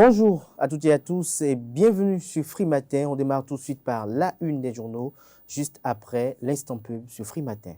Bonjour à toutes et à tous et bienvenue sur Free Matin. On démarre tout de suite par la une des journaux, juste après l'instant pub sur Free Matin.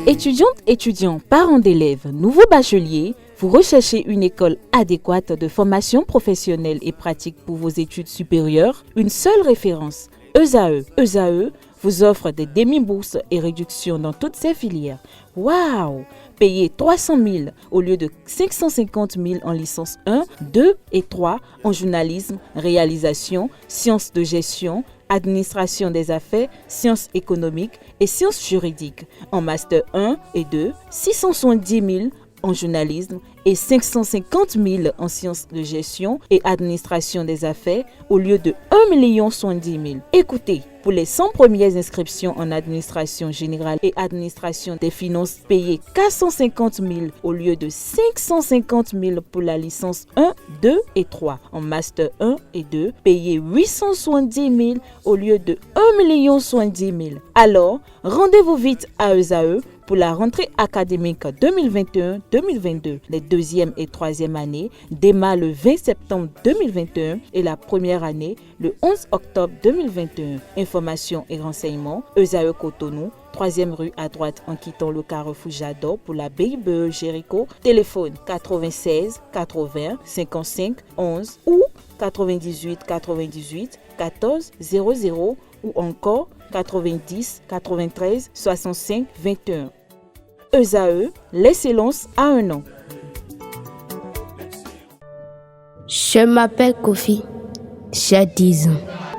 Étudiantes, étudiants, parents d'élèves, nouveaux bacheliers, vous recherchez une école adéquate de formation professionnelle et pratique pour vos études supérieures? Une seule référence, ESAE. ESAE vous offre des demi-bourses et réductions dans toutes ces filières. Waouh! Payez 300 000 au lieu de 550 000 en licence 1, 2 et 3 en journalisme, réalisation, sciences de gestion, administration des affaires, sciences économiques et sciences juridiques. En master 1 et 2, 670 000 en journalisme et 550 000 en sciences de gestion et administration des affaires au lieu de 1 070 000. Écoutez, pour les 100 premières inscriptions en administration générale et administration des finances, payez 450 000 au lieu de 550 000 pour la licence 1, 2 et 3. En master 1 et 2, payez 870 000 au lieu de 1 070 000. Alors, rendez-vous vite à ESAE pour la rentrée académique 2021-2022. Les deuxième et troisième années démarrent le 20 septembre 2021 et la première année le 11 octobre 2021. Informations et renseignements, ESAE Cotonou, 3e rue à droite en quittant le carrefour Jador pour la BIBE Jéricho. Téléphone 96 80 55 11 ou 98 98 14 00 ou encore 90 93 65 21. ESAE, l'excellence à un an. Je m'appelle Kofi, j'ai 10 ans.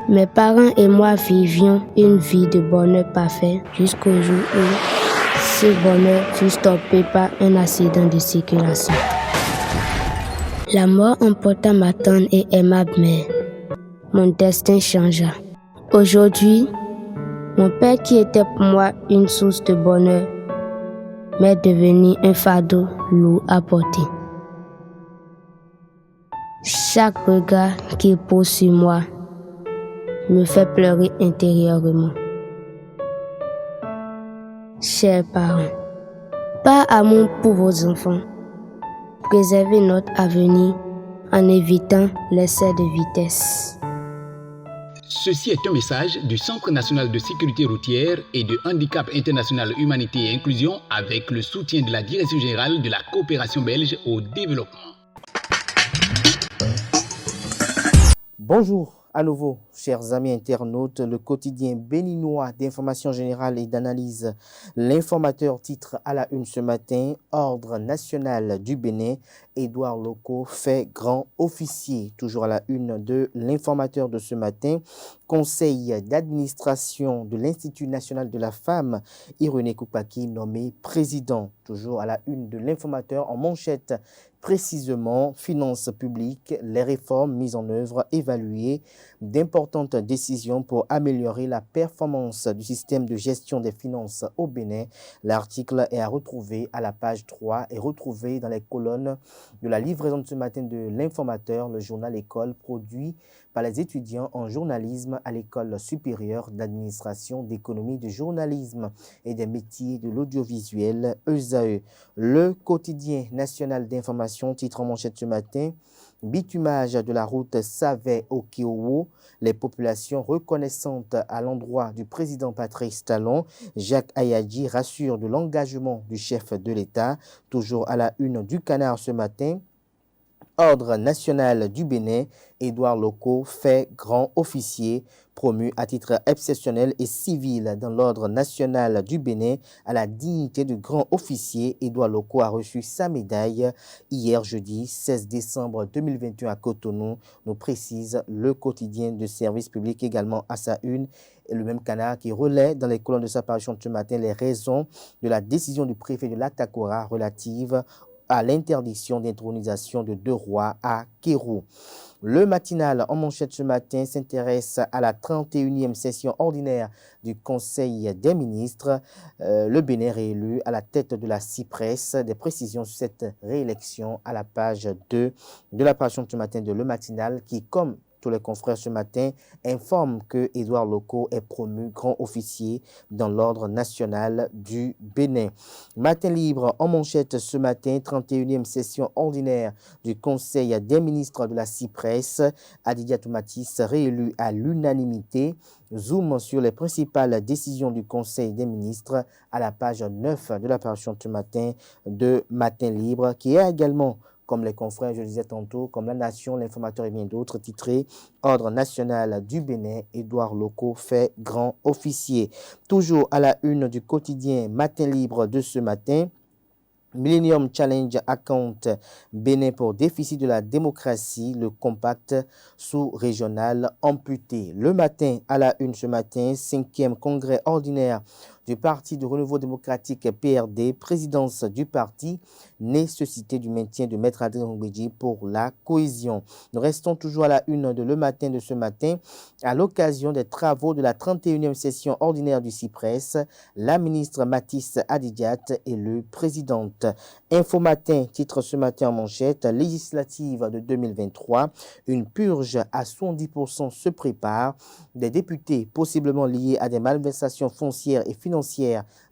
Mes parents et moi vivions une vie de bonheur parfait jusqu'au jour où ce bonheur fut stoppé par un accident de circulation. La mort emporta ma tendre et aimable mère. Mon destin changea. Aujourd'hui, mon père qui était pour moi une source de bonheur m'est devenu un fardeau lourd à porter. Chaque regard qu'il pose sur moi me fait pleurer intérieurement. Chers parents, par amour pour vos enfants, préservez notre avenir en évitant l'excès de vitesse. Ceci est un message du Centre national de sécurité routière et de handicap international humanité et inclusion avec le soutien de la Direction générale de la coopération belge au développement. Bonjour à nouveau, chers amis internautes. Le quotidien béninois d'information générale et d'analyse, l'informateur titre à la une ce matin, Ordre national du Bénin, Édouard Loko fait grand officier. Toujours à la une de l'informateur de ce matin, conseil d'administration de l'Institut national de la femme, Irénée Koupaki nommé président. Toujours à la une de l'informateur en manchette, précisément, finances publiques, les réformes mises en œuvre, évaluées, d'importantes décisions pour améliorer la performance du système de gestion des finances au Bénin. L'article est à retrouver à la page 3 et retrouvé dans les colonnes de la livraison de ce matin de l'informateur, le journal École, produit par les étudiants en journalisme à l'École supérieure d'administration, d'économie, de journalisme et des métiers de l'audiovisuel, ESAE. Le quotidien national d'information titre en manchette ce matin, bitumage de la route Savet-Okiowo, les populations reconnaissantes à l'endroit du président Patrice Talon. Jacques Ayadji rassure de l'engagement du chef de l'État. Toujours à la une du Canard ce matin, Ordre national du Bénin, Édouard Loko fait grand officier, promu à titre exceptionnel et civil dans l'Ordre national du Bénin à la dignité de grand officier. Édouard Loko a reçu sa médaille hier jeudi 16 décembre 2021 à Cotonou, nous précise le quotidien de service public également à sa une. Et le même Canard qui relaie dans les colonnes de sa parution de ce matin les raisons de la décision du préfet de l'Atakora relative à l'interdiction d'intronisation de 2 rois à Kérou. Le matinal en manchette ce matin s'intéresse à la 31e session ordinaire du Conseil des ministres. Le Bénin réélu à la tête de la CIPRES. Des précisions sur cette réélection à la page 2 de la parution de ce matin de Le Matinal qui, comme Tous les confrères ce matin informent que Édouard Loko est promu grand officier dans l'ordre national du Bénin. Matin libre en manchette ce matin, 31e session ordinaire du Conseil des ministres de la CIPRES. Adidia Toumatis réélu à l'unanimité. Zoom sur les principales décisions du Conseil des ministres à la page 9 de la parution ce matin de Matin libre, qui est également, comme les confrères, je le disais tantôt, comme La Nation, L'Informateur et bien d'autres, titré Ordre national du Bénin, Édouard Loko fait grand officier. Toujours à la une du quotidien Matin libre de ce matin, Millennium Challenge Account Bénin pour déficit de la démocratie, le compact sous-régional amputé. Le matin, à la une ce matin, 5e congrès ordinaire du Parti de Renouveau démocratique PRD, présidence du parti, nécessité du maintien de Maître Adrien Ngwedji pour la cohésion. Nous restons toujours à la une de Le Matin de ce matin. À l'occasion des travaux de la 31e session ordinaire du CIPRES, la ministre Mathis Adidiat élue présidente. Info Matin, titre ce matin en manchette, législative de 2023, une purge à 70% se prépare. Des députés possiblement liés à des malversations foncières et financières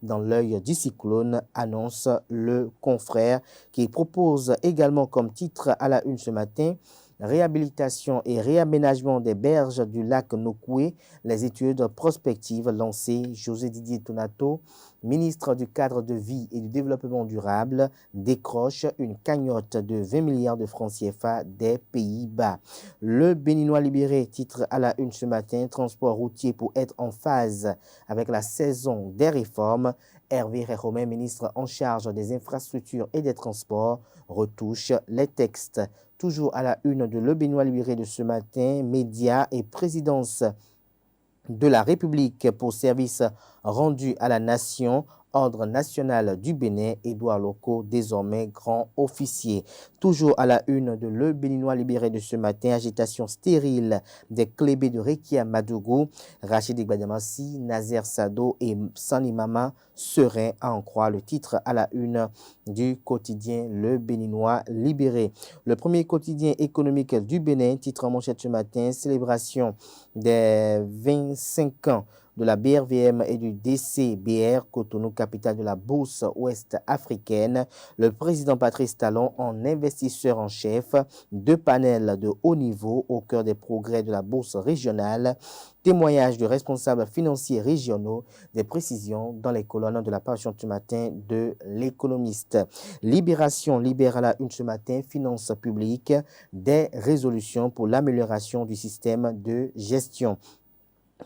dans l'œil du cyclone, annonce le confrère, qui propose également comme titre à la une ce matin, réhabilitation et réaménagement des berges du lac Nokoué, les études prospectives lancées. José Didier Tonato, ministre du cadre de vie et du développement durable, décroche une cagnotte de 20 milliards de francs CFA des Pays-Bas. Le Béninois libéré titre à la une ce matin, transport routier pour être en phase avec la saison des réformes. Hervé Réromain, ministre en charge des infrastructures et des transports, retouche les textes. Toujours à la une de Le Béninois libéré de ce matin, médias et présidence de la République pour service rendu à la nation, Ordre national du Bénin, Édouard Loko, désormais grand officier. Toujours à la une de Le Béninois libéré de ce matin, agitation stérile des clébés de Rekia Madougou, Rachid Igbadamassi, Nazer Sado et Sani Mama seraient à en croire. Le titre à la une du quotidien Le Béninois libéré. Le premier quotidien économique du Bénin, titre en manchette ce matin, célébration des 25 ans de la BRVM et du DCBR, Cotonou, capitale de la bourse ouest africaine. Le président Patrice Talon en investisseur en chef, 2 panels de haut niveau au cœur des progrès de la bourse régionale. Témoignages de responsables financiers régionaux, des précisions dans les colonnes de la page ce matin de l'Économiste. Libération libère à la une ce matin, finances publiques, des résolutions pour l'amélioration du système de gestion.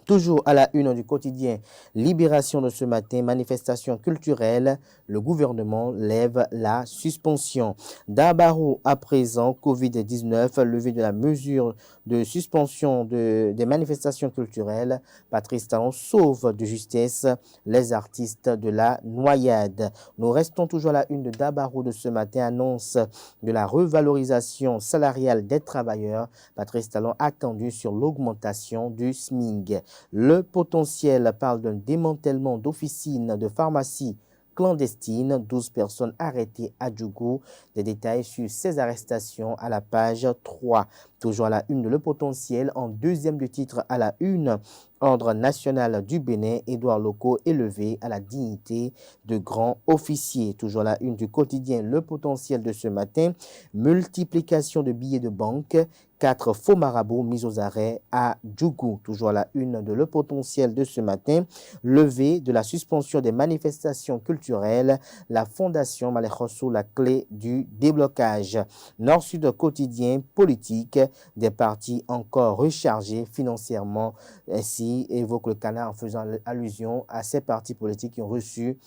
Toujours à la une du quotidien Libération de ce matin, manifestation culturelle, le gouvernement lève la suspension. D'Abarou à présent, Covid-19, levée de la mesure de suspension des manifestations culturelles. Patrice Talon sauve de justesse les artistes de la noyade. Nous restons toujours à la une de D'Abarou de ce matin, annonce de la revalorisation salariale des travailleurs. Patrice Talon attendu sur l'augmentation du SMIG. Le potentiel parle d'un démantèlement d'officines de pharmacie clandestines, 12 personnes arrêtées à Djougou. Des détails sur ces arrestations à la page 3. Toujours à la une de Le Potentiel, en deuxième du titre à la une, Ordre national du Bénin, Édouard Loko élevé à la dignité de grand officier. Toujours à la une du quotidien Le Potentiel de ce matin, multiplication de billets de banque, 4 faux marabouts mis aux arrêts à Djougou. Toujours à la une de Le Potentiel de ce matin, levée de la suspension des manifestations culturelles, la Fondation Malekhossou, la clé du déblocage. Nord-Sud quotidien politique, des partis encore rechargés financièrement. Ainsi évoque le Canard en faisant allusion à ces partis politiques qui ont reçu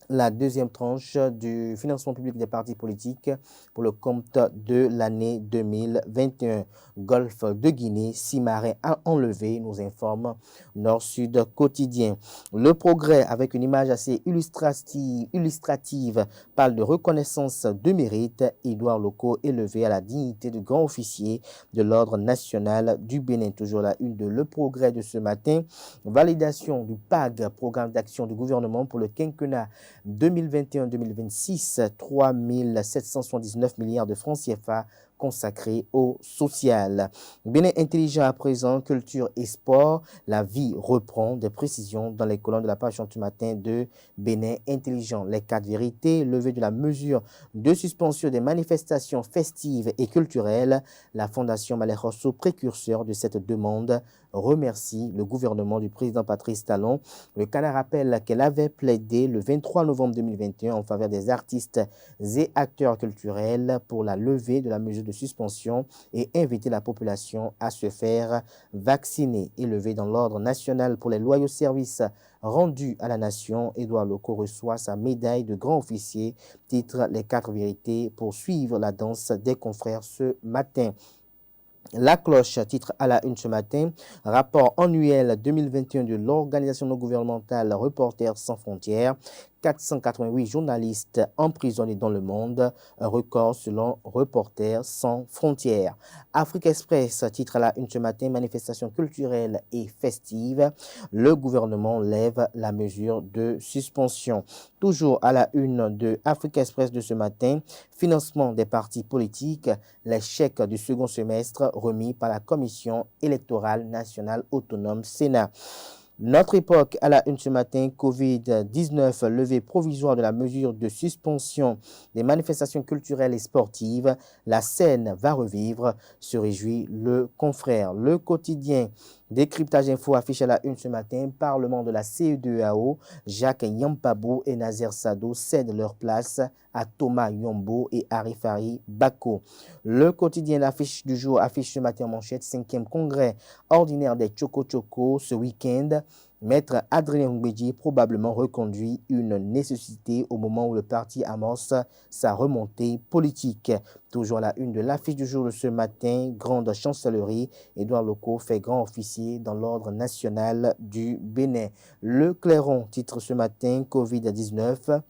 la deuxième tranche du financement public des partis politiques pour le compte de l'année 2021. Golfe de Guinée, 6 marins enlevés, nous informe Nord-Sud quotidien. Le Progrès, avec une image assez illustrative, parle de reconnaissance de mérite. Édouard Loko élevé à la dignité de grand officier de l'Ordre national du Bénin. Toujours la une de Le Progrès de ce matin. Validation du PAG, programme d'action du gouvernement pour le quinquennat 2021-2026, 3 779 milliards de francs CFA consacrée au social. Bénin intelligent à présent, culture et sport, la vie reprend. Des précisions dans les colonnes de la page du matin de Bénin intelligent. Les 4 vérités, levée de la mesure de suspension des manifestations festives et culturelles. La Fondation Malek Rosso, précurseur de cette demande, remercie le gouvernement du président Patrice Talon. Le Canard rappelle qu'elle avait plaidé le 23 novembre 2021 en faveur des artistes et acteurs culturels pour la levée de la mesure de suspension et inviter la population à se faire vacciner. Élevé dans l'ordre national pour les loyaux services rendus à la nation, Édouard Loko reçoit sa médaille de grand officier. Titre les 4 vérités pour suivre la danse des confrères ce matin. La cloche, titre à la une ce matin, rapport annuel 2021 de l'organisation non gouvernementale Reporters sans frontières. 488 journalistes emprisonnés dans le monde, un record selon Reporters sans frontières. Afrique Express, titre à la une ce matin, manifestation culturelle et festive. Le gouvernement lève la mesure de suspension. Toujours à la une de Afrique Express de ce matin, financement des partis politiques, les chèques du second semestre remis par la Commission électorale nationale autonome Sénat. Notre époque à la une ce matin, Covid-19, levée provisoire de la mesure de suspension des manifestations culturelles et sportives. La scène va revivre, se réjouit le confrère. Le quotidien Décryptage Info affiche à la une ce matin, Parlement de la CEDEAO, Jacques Yampabou et Nazer Sado cèdent leur place à Thomas Yombo et Arifari Bako. Le quotidien L'affiche du jour affiche ce matin en manchette, 5e congrès ordinaire des Choco Choco ce week-end. Maître Adrien Ngbeji probablement reconduit, une nécessité au moment où le parti amorce sa remontée politique. Toujours à la une de l'affiche du jour de ce matin, grande chancellerie, Édouard Loko fait grand officier dans l'ordre national du Bénin. Le Clairon titre ce matin Covid-19.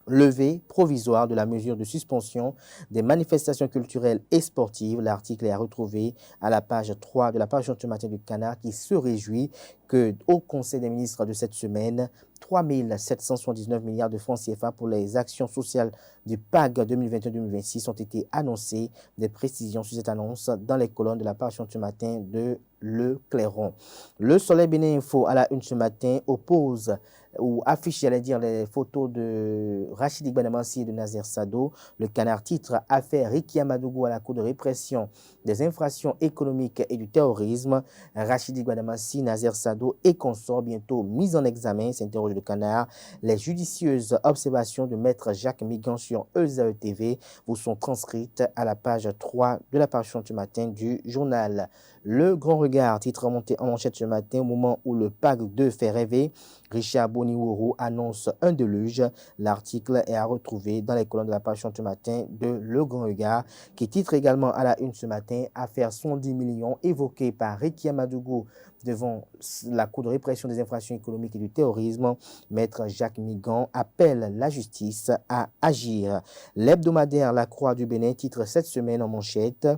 Levée provisoire de la mesure de suspension des manifestations culturelles et sportives. L'article est à retrouver à la page 3 de la page du matin du Canard qui se réjouit que au Conseil des ministres de cette semaine, 3 779 milliards de francs CFA pour les actions sociales du PAG 2021-2026 ont été annoncées. Des précisions sur cette annonce dans les colonnes de la page du matin de Le Clairon. Le Soleil Bénin Info à la une ce matin oppose ou affiche, j'allais dire, les photos de Rachid Igbanamasi et de Nazer Sado. Le Canard titre Affaire Ricky Amadougou à la Cour de répression des infractions économiques et du terrorisme. Rachid Igbanamasi, Nazer Sado et consorts bientôt mis en examen, s'interroge le Canard. Les judicieuses observations de maître Jacques Migan sur ESAE TV vous sont transcrites à la page 3 de la page du matin du journal. Le Grand Regard, titre remonté en manchette ce matin, au moment où le PAC 2 fait rêver, Richard Boniworo annonce un déluge. L'article est à retrouver dans les colonnes de la page ce matin de Le Grand Regard, qui titre également à la une ce matin, affaire 110 millions évoquée par Ricky Amadougou devant la Cour de répression des infractions économiques et du terrorisme. Maître Jacques Migan appelle la justice à agir. L'hebdomadaire La Croix du Bénin titre cette semaine en manchette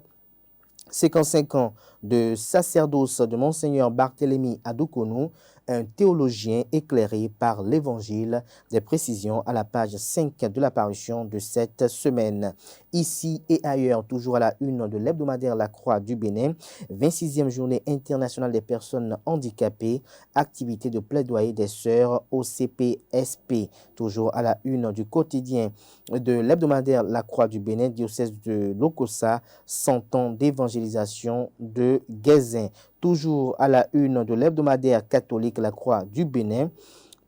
55 ans de sacerdoce de Monseigneur Barthélemy Adoukonou, un théologien éclairé par l'Évangile. Des précisions à la page 5 de la parution de cette semaine. Ici et ailleurs, toujours à la une de l'hebdomadaire La Croix du Bénin, 26e journée internationale des personnes handicapées, activité de plaidoyer des sœurs au CPSP. Toujours à la une du quotidien de l'hebdomadaire La Croix du Bénin, diocèse de Lokossa, 100 ans d'évangélisation de Guézin. Toujours à la une de l'hebdomadaire catholique La Croix du Bénin,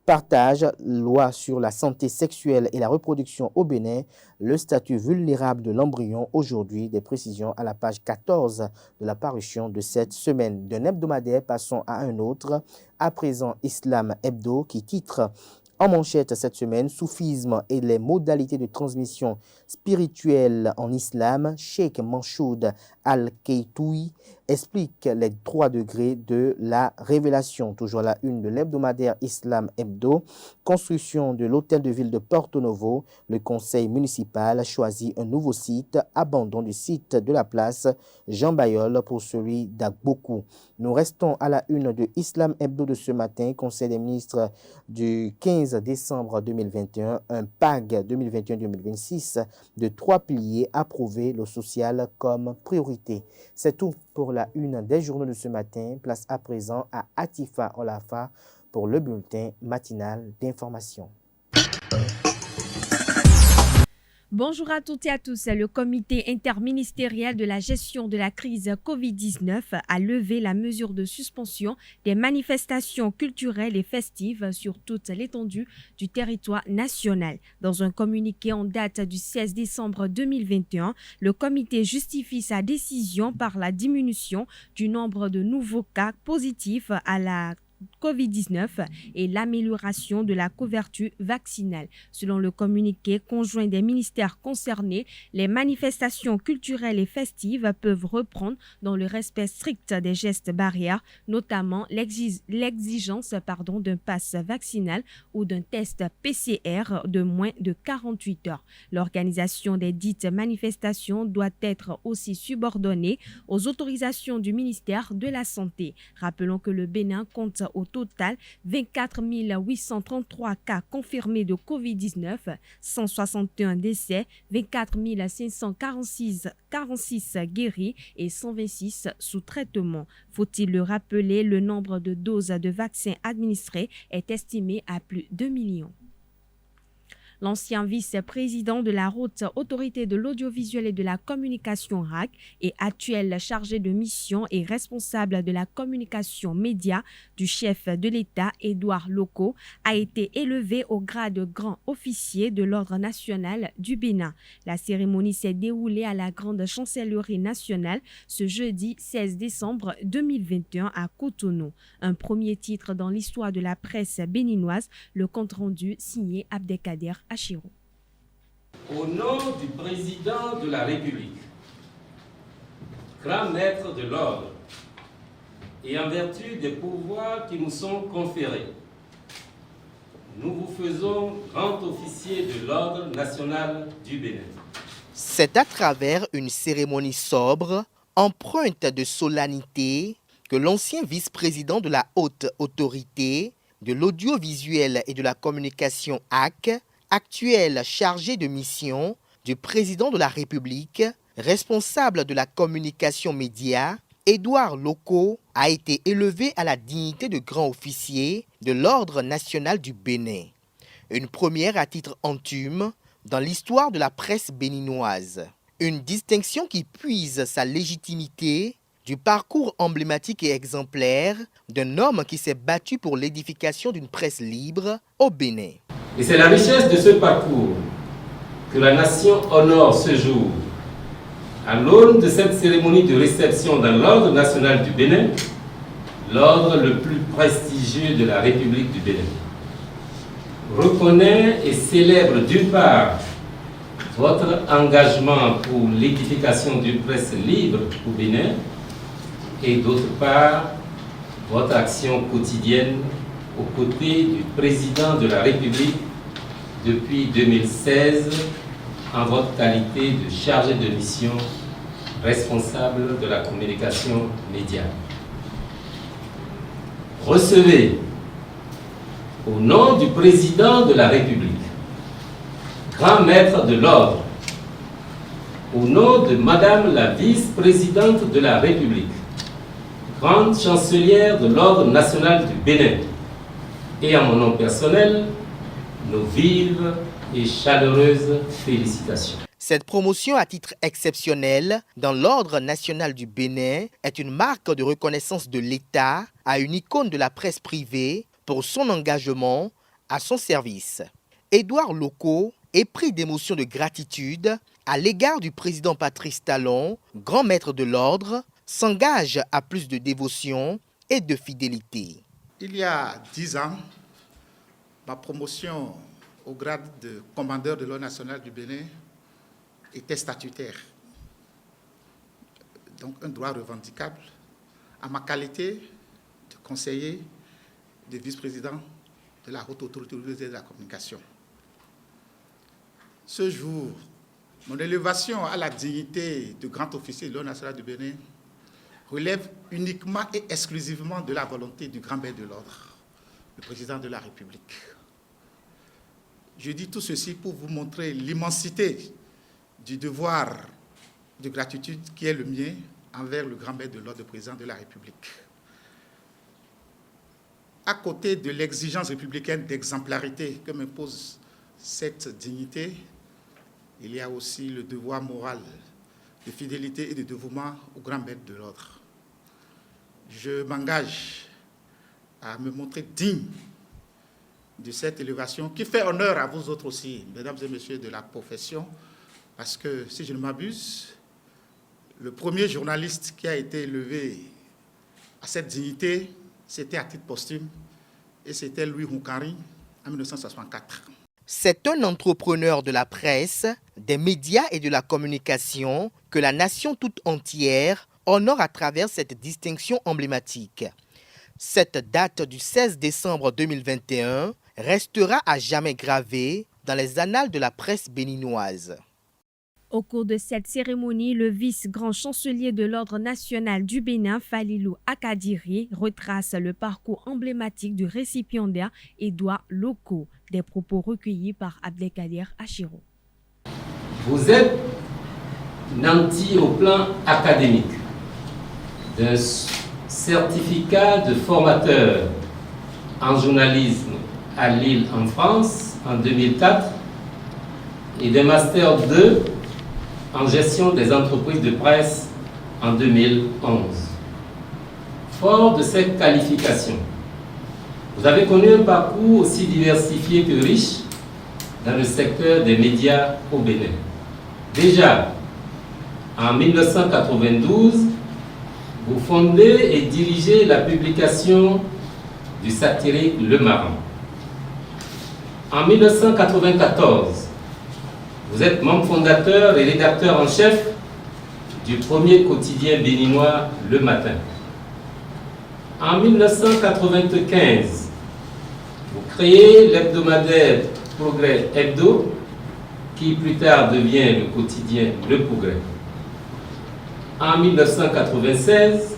partage, loi sur la santé sexuelle et la reproduction au Bénin, le statut vulnérable de l'embryon aujourd'hui. Des précisions à la page 14 de la parution de cette semaine. D'un hebdomadaire, passons à un autre. À présent, Islam Hebdo qui titre en manchette cette semaine, soufisme et les modalités de transmission spirituelle en islam. Cheikh Mansoud Al-Keitoui explique les 3 degrés de la révélation. Toujours à la une de l'hebdomadaire Islam Hebdo, construction de l'hôtel de ville de Porto Novo. Le conseil municipal a choisi un nouveau site, abandon du site de la place Jean Bayol pour celui d'Agbokou. Nous restons à la une de Islam Hebdo de ce matin, conseil des ministres du 15 décembre 2021, un PAG 2021-2026 de 3 piliers approuvé, le social comme priorité. C'est tout pour la une des journaux de ce matin. Place à présent à Atifa Olafa pour le bulletin matinal d'information. Bonjour à toutes et à tous. Le comité interministériel de la gestion de la crise COVID-19 a levé la mesure de suspension des manifestations culturelles et festives sur toute l'étendue du territoire national. Dans un communiqué en date du 16 décembre 2021, le comité justifie sa décision par la diminution du nombre de nouveaux cas positifs à la COVID-19 et l'amélioration de la couverture vaccinale. Selon le communiqué conjoint des ministères concernés, les manifestations culturelles et festives peuvent reprendre dans le respect strict des gestes barrières, notamment l'exigence d'un pass vaccinal ou d'un test PCR de moins de 48 heures. L'organisation des dites manifestations doit être aussi subordonnée aux autorisations du ministère de la Santé. Rappelons que le Bénin compte au total 24 833 cas confirmés de COVID-19, 161 décès, 24 546 guéris et 126 sous traitement. Faut-il le rappeler, le nombre de doses de vaccins administrées est estimé à plus de 2 millions. L'ancien vice-président de la Haute Autorité de l'Audiovisuel et de la Communication RAC et actuel chargé de mission et responsable de la communication média du chef de l'État, Édouard Loko, a été élevé au grade de grand officier de l'Ordre national du Bénin. La cérémonie s'est déroulée à la Grande Chancellerie nationale ce jeudi 16 décembre 2021 à Cotonou. Un premier titre dans l'histoire de la presse béninoise, le compte-rendu signé Abdelkader Achiro. Au nom du président de la République, grand maître de l'ordre, et en vertu des pouvoirs qui nous sont conférés, nous vous faisons grand officier de l'Ordre national du Bénin. C'est à travers une cérémonie sobre, empreinte de solennité, que l'ancien vice-président de la Haute Autorité de l'Audiovisuel et de la Communication AC, actuel chargé de mission du président de la République, responsable de la communication média, Édouard Loko, a été élevé à la dignité de grand officier de l'Ordre national du Bénin. Une première à titre anthume dans l'histoire de la presse béninoise. Une distinction qui puise sa légitimité du parcours emblématique et exemplaire d'un homme qui s'est battu pour l'édification d'une presse libre au Bénin. Et c'est la richesse de ce parcours que la nation honore ce jour. À l'aune de cette cérémonie de réception dans l'Ordre national du Bénin, l'ordre le plus prestigieux de la République du Bénin, reconnaît et célèbre d'une part votre engagement pour l'édification d'une presse libre au Bénin et d'autre part votre action quotidienne aux côtés du président de la République depuis 2016 en votre qualité de chargé de mission responsable de la communication média. Recevez, au nom du président de la République, grand maître de l'ordre, au nom de Madame la vice-présidente de la République, grande chancelière de l'Ordre national du Bénin, et en mon nom personnel, nos vives et chaleureuses félicitations. Cette promotion à titre exceptionnel dans l'Ordre national du Bénin est une marque de reconnaissance de l'État à une icône de la presse privée pour son engagement à son service. Édouard Loko, épris d'émotions de gratitude à l'égard du président Patrice Talon, grand maître de l'ordre, s'engage à plus de dévotion et de fidélité. Il y a 10 ans, ma promotion au grade de commandeur de l'Ordre national du Bénin était statutaire. Donc un droit revendicable en ma qualité de conseiller, de vice-président de la Haute Autorité de la Communication. Ce jour, mon élévation à la dignité de grand officier de l'Ordre national du Bénin relève uniquement et exclusivement de la volonté du grand maître de l'Ordre, le président de la République. Je dis tout ceci pour vous montrer l'immensité du devoir de gratitude qui est le mien envers le grand maître de l'Ordre, le président de la République. À côté de l'exigence républicaine d'exemplarité que m'impose cette dignité, il y a aussi le devoir moral de fidélité et de dévouement au grand maître de l'Ordre. Je m'engage à me montrer digne de cette élévation qui fait honneur à vous autres aussi, mesdames et messieurs de la profession, parce que, si je ne m'abuse, le premier journaliste qui a été élevé à cette dignité, c'était à titre posthume, et c'était Louis Hunkari en 1964. C'est un entrepreneur de la presse, des médias et de la communication que la nation toute entière honore à travers cette distinction emblématique. Cette date du 16 décembre 2021 restera à jamais gravée dans les annales de la presse béninoise. Au cours de cette cérémonie, le vice-grand chancelier de l'Ordre national du Bénin, Falilou Akadiri, retrace le parcours emblématique du récipiendaire Édouard Loko, des propos recueillis par Abdelkader Achiro. Vous êtes nanti au plan académique d'un certificat de formateur en journalisme à Lille en France en 2004 et d'un master 2 en gestion des entreprises de presse en 2011. Fort de cette qualification, vous avez connu un parcours aussi diversifié que riche dans le secteur des médias au Bénin. Déjà, en 1992, vous fondez et dirigez la publication du satirique Le Marin. En 1994, vous êtes membre fondateur et rédacteur en chef du premier quotidien béninois Le Matin. En 1995, vous créez l'hebdomadaire Progrès Hebdo, qui plus tard devient le quotidien Le Progrès. En 1996,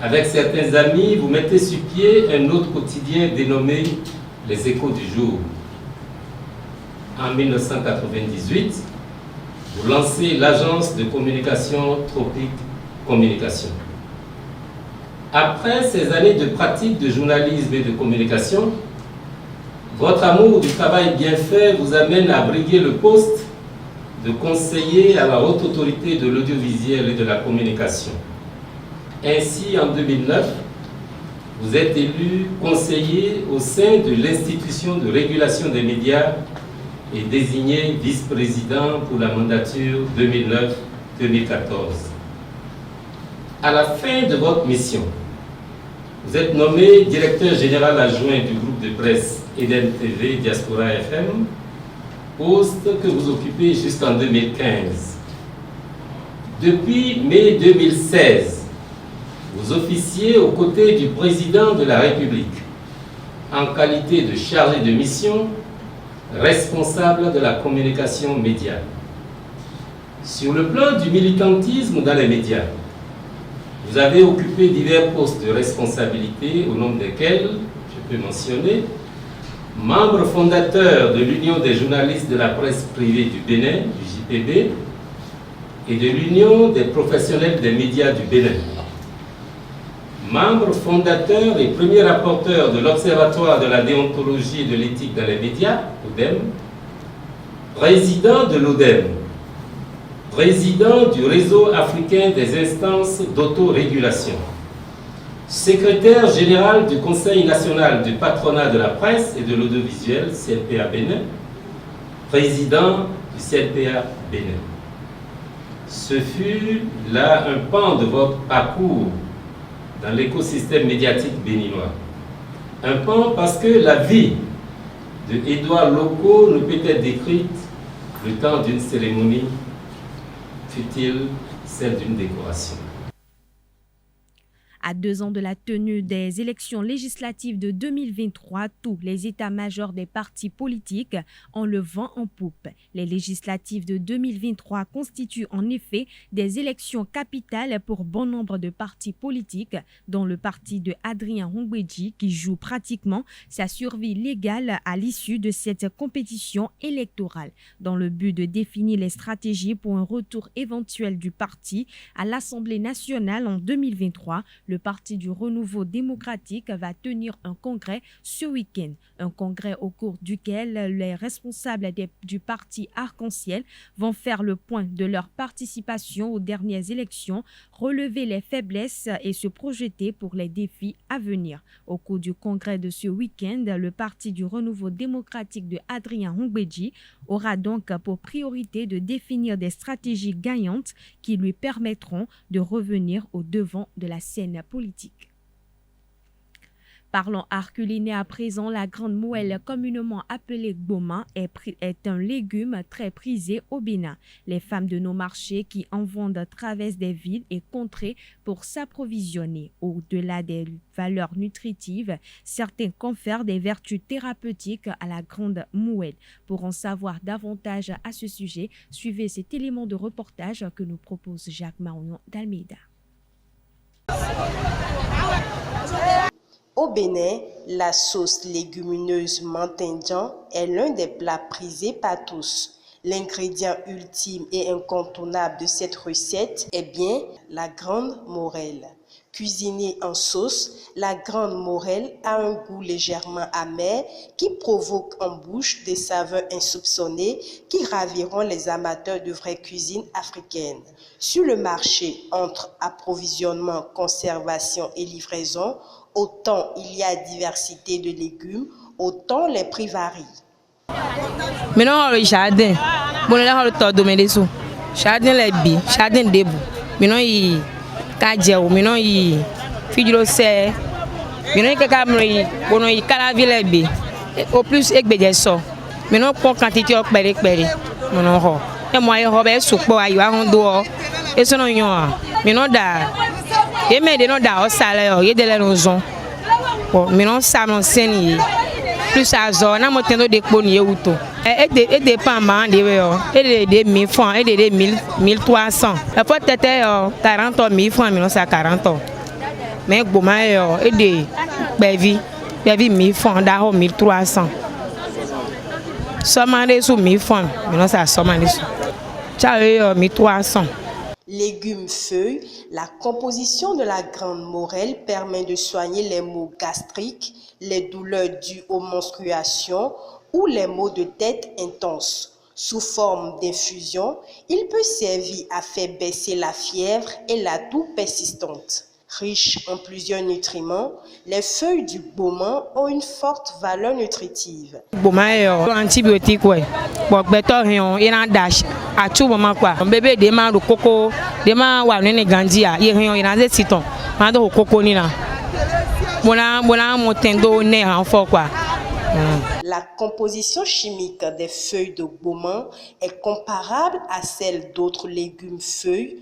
avec certains amis, vous mettez sur pied un autre quotidien dénommé Les Échos du Jour. En 1998, vous lancez l'agence de communication Tropique Communication. Après ces années de pratique de journalisme et de communication, votre amour du travail bien fait vous amène à briguer le poste de conseiller à la Haute Autorité de l'audiovisuel et de la communication. Ainsi, en 2009, vous êtes élu conseiller au sein de l'institution de régulation des médias et désigné vice-président pour la mandature 2009-2014. À la fin de votre mission, vous êtes nommé directeur général adjoint du groupe de presse Eden TV Diaspora FM, poste que vous occupez jusqu'en 2015. Depuis mai 2016, vous officiez aux côtés du président de la République, en qualité de chargé de mission, responsable de la communication média. Sur le plan du militantisme dans les médias, vous avez occupé divers postes de responsabilité, au nombre desquels je peux mentionner membre fondateur de l'Union des journalistes de la presse privée du Bénin, du JPB, et de l'Union des professionnels des médias du Bénin. Membre fondateur et premier rapporteur de l'Observatoire de la déontologie et de l'éthique dans les médias, ODEM, président de l'ODEM, président du réseau africain des instances d'autorégulation, secrétaire général du Conseil national du patronat de la presse et de l'audiovisuel, CNPA Bénin, président du CNPA Bénin. Ce fut là un pan de votre parcours dans l'écosystème médiatique béninois. Un pan parce que la vie de Édouard Loko ne peut être décrite le temps d'une cérémonie, fut-il celle d'une décoration. À 2 ans de la tenue des élections législatives de 2023, tous les états-majors des partis politiques ont le vent en poupe. Les législatives de 2023 constituent en effet des élections capitales pour bon nombre de partis politiques, dont le parti de Adrien Hongbeji qui joue pratiquement sa survie légale à l'issue de cette compétition électorale. Dans le but de définir les stratégies pour un retour éventuel du parti à l'Assemblée nationale en 2023, le Parti du Renouveau démocratique va tenir un congrès ce week-end. Un congrès au cours duquel les responsables du parti Arc-en-Ciel vont faire le point de leur participation aux dernières élections, relever les faiblesses et se projeter pour les défis à venir. Au cours du congrès de ce week-end, le Parti du Renouveau démocratique de Adrien Hongbeji aura donc pour priorité de définir des stratégies gagnantes qui lui permettront de revenir au devant de la scène politique. Parlons art culinaire à présent, la grande moelle, communément appelée gboma, est un légume très prisé au Bénin. Les femmes de nos marchés qui en vendent traversent des villes et contrées pour s'approvisionner. Au-delà des valeurs nutritives, certains confèrent des vertus thérapeutiques à la grande moelle. Pour en savoir davantage à ce sujet, suivez cet élément de reportage que nous propose Jacques Marion d'Almeida. Au Bénin, la sauce légumineuse mantenjan est l'un des plats prisés par tous. L'ingrédient ultime et incontournable de cette recette est bien la grande morelle. Cuisinée en sauce, la grande morelle a un goût légèrement amer qui provoque en bouche des saveurs insoupçonnées qui raviront les amateurs de vraie cuisine africaine. Sur le marché, entre approvisionnement, conservation et livraison, autant il y a diversité de légumes, autant les prix varient. Maintenant, le jardin, bon, là, le temps de mes dessous. Jardin, les billes, jardin debout. Maintenant, il cadre, maintenant, il figure c'est. Maintenant, il cadre, bon, il calaville les billes. Au plus, il y a des sorts. Maintenant, pour quantité, on peut récupérer. Maintenant, et moi, je vais souper, il y a un dehors. Et ce n'est pas. Maintenant, et mais de nos da salaire et de la raison bon mais non ça non seni plus à zone na motendo de poni euto et dépend man de et de 1000 francs et de 1300 peut-être 40 000 francs mais non ça 40 mais gboma et de bevi 1000 francs da 1300 seulement des sous 1000 francs mais non ça seulement des sous ça 1300. Légumes feuilles, la composition de la grande morelle permet de soigner les maux gastriques, les douleurs dues aux menstruations ou les maux de tête intenses. Sous forme d'infusion, il peut servir à faire baisser la fièvre et la toux persistante. Riches en plusieurs nutriments, les feuilles du gboma ont une forte valeur nutritive. Gboma est antibiotique ouais. Bon beto rien il en dash à tout moment quoi. Bébé demande au coco, demande wa nene gandia, il rien il en des citons. Mando au coco ni là. Bona motendo né en fort quoi. La composition chimique des feuilles de gboma est comparable à celle d'autres légumes feuilles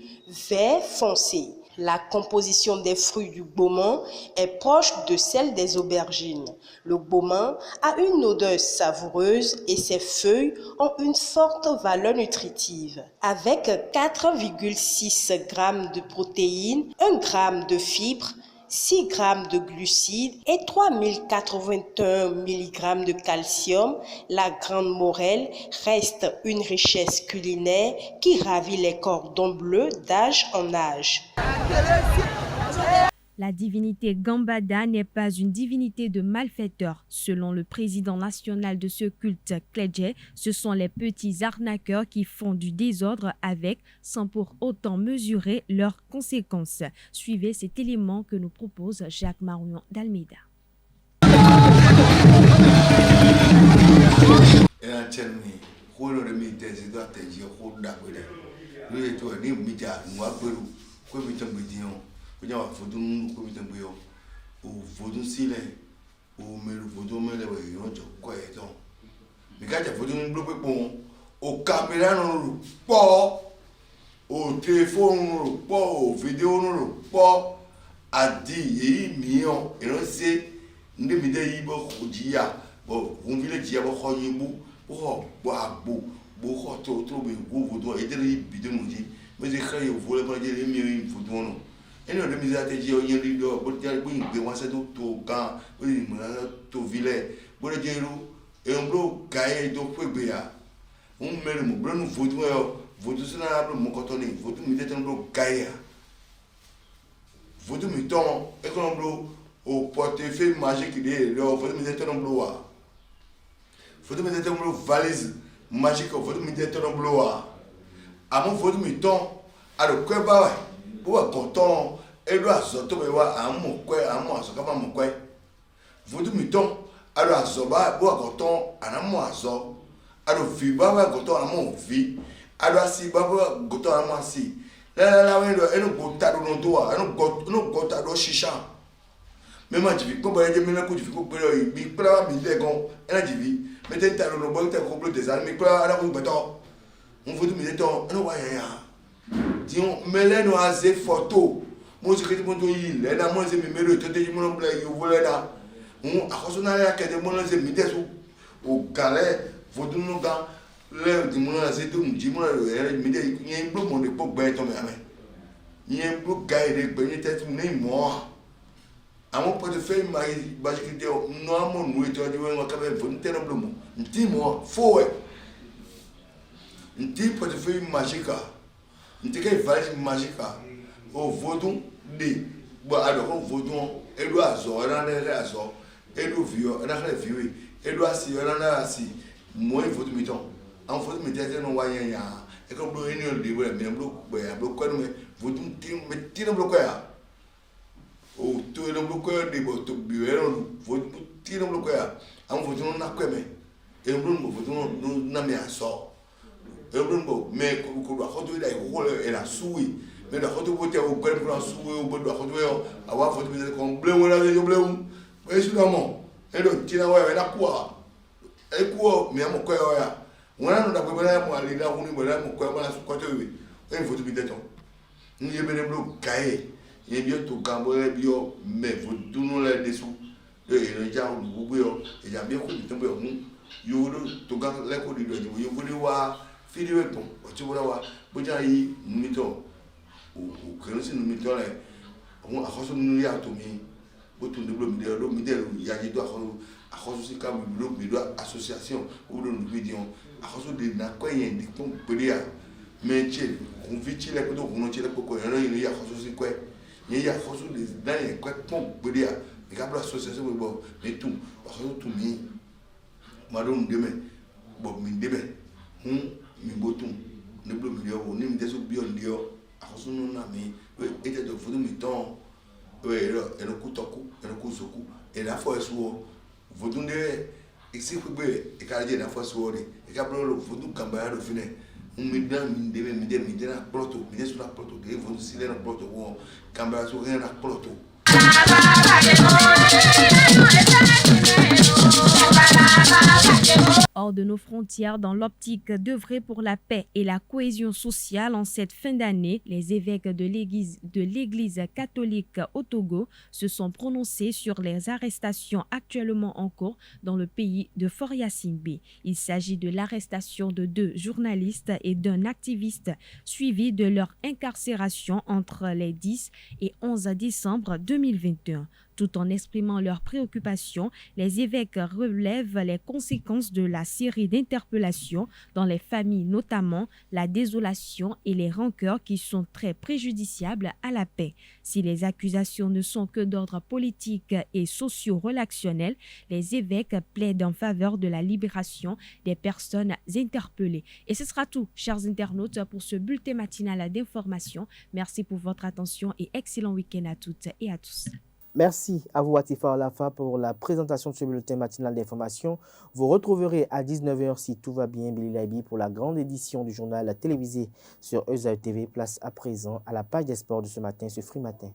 vert foncé. La composition des fruits du gboma est proche de celle des aubergines. Le gboma a une odeur savoureuse et ses feuilles ont une forte valeur nutritive. Avec 4,6 g de protéines, 1 g de fibres, 6 g de glucides et 3081 mg de calcium, la grande morelle reste une richesse culinaire qui ravit les cordons bleus d'âge en âge. La divinité Gambada n'est pas une divinité de malfaiteurs. Selon le président national de ce culte, Kledje, ce sont les petits arnaqueurs qui font du désordre avec, sans pour autant mesurer leurs conséquences. Suivez cet élément que nous propose Jacques Marion d'Almeida. Kunya wa fodun ko mi tembo yo o fodun sile o meru fodun mele we yo jo ko e ton mi ka je fodun gbo pepon o camera no po o telephone no po o video no po a dit million et on sait ne me dit bo dia bo on vile dia bo khoyibu bo bo bo to be go do e dele bidon di mais je crois au volet pas dire mi foto non et non de misate di o yeri do bo dia bo ngbe wa se to kan bo ni mo to vile bo le jeru e on blo gae do pegbe ya on mere mo blo no foto yo foto sina blo mo kotoni foto mi de ton blo gae ya foto mi ton e kon blo au portefeuille magique de lo foto mi de ton blo wa foto mi de ton blo valise magique foto mi de ton blo wa amo foto mi ton a lo kwe ba wa bo wa konton e lo aso to be wa amo aso ka ba mo kwe foto mi ton a lo aso ba bo wa konton anamo aso a lo vi ba wa konton anamo vi a lo asi ba bo wa konton anamo asi la we lo eno gota do no do wa eno gota do shisha me ma jivi ko ba je me na ko jivi ko pe lo bi pra mi de gon ena jivi me te ta lo bo te ko blo des mi pra ana ko beto on veut me de ton eno wa ya dion me le no aze photo mo se ke mo to yi le na mo se me mero to te mo no bla yo vole da on akoso na ya ke de mo no se mi de so o gale fodu no ga le di mo na se to mi mo na mi de yen blo mo de po gbe to me ame yen blo ga ire gbe ni te tu ni mo àwọn portefeuille magique de no amo no eto de wen ka be fo ntena blo mo nti mo fo nti portefeuille magique nti ke valise magique o vodun de bo ado ko vodun edu azo era na azo edu vio na kale vio edu asi era na asi mo e vodun mi ton an vodun mi tete no wanyan ya e ko blo eni o de bo me blo gbe ya blo ko no me vodun ti no blo ko ya o to no blo ko de bo to bi ero vodun ti no blo ko ya an vodun na kweme e blo mo vodun na me aso Ebruno me ko akoto da ko era suwi me da akoto bote o gre pro suwi o bodo akoto yo awa foto bi ko blewu na yo blewu e su mo e do tina wa na kwa e ko me am ko yo ya wona no da ko bela mo ali da huni bela mo ko ma su ko to wi e foto bi de ton ni ye bele blo gae ye bi to gambo e bi o me foto no le desu e no ja o bu yo e ja bi ko bi ton bi o mu yo do to ga le ko di do yo bo de wa video bon otibola wa boja yi numito o krensi numito le on akhoso nu ya to mi botu de blo mi de lo mi de ya ji do akhoso si ka mi do association o do nu video akhoso de na ko yen di pon pele ya meche on viti le ko do ko no che le ko ko ran yi ya akhoso si ko yen ya akhoso de dan yen ko pon pele ya mi ka blo association bo me tu akhoso tu mi madon de me bo mi de be mi botum ne blo mi yo ni mi deso bio ndio akoso no na mi we ete do fodo mi ton we ero kutoku ero kuzoku e la fo esuo fodo de isi pegbe e ka je na fo esuo de e ka blo fodo kamba ya do fine mi dan mi de na ploto mi deso na ploto de fodo sile na ploto wo kamba so na ploto hors de nos frontières dans l'optique d'œuvrer pour la paix et la cohésion sociale en cette fin d'année. Les évêques de l'Église catholique au Togo se sont prononcés sur les arrestations actuellement en cours dans le pays de Fort-Yacine-B. Il s'agit de l'arrestation de 2 journalistes et d'un activiste suivi de leur incarcération entre les 10 et 11 décembre 2021. Tout en exprimant leurs préoccupations, les évêques relèvent les conséquences de la série d'interpellations dans les familles, notamment la désolation et les rancœurs qui sont très préjudiciables à la paix. Si les accusations ne sont que d'ordre politique et socio-relationnel, les évêques plaident en faveur de la libération des personnes interpellées. Et ce sera tout, chers internautes, pour ce bulletin matinal d'information. Merci pour votre attention et excellent week-end à toutes et à tous. Merci à vous, Atifa Olafa, pour la présentation de ce bulletin matinal d'information. Vous retrouverez à 19h, si tout va bien, Billy Laibi pour la grande édition du journal télévisé sur ESAE TV. Place à présent à la page des sports de ce matin, ce Free Matin.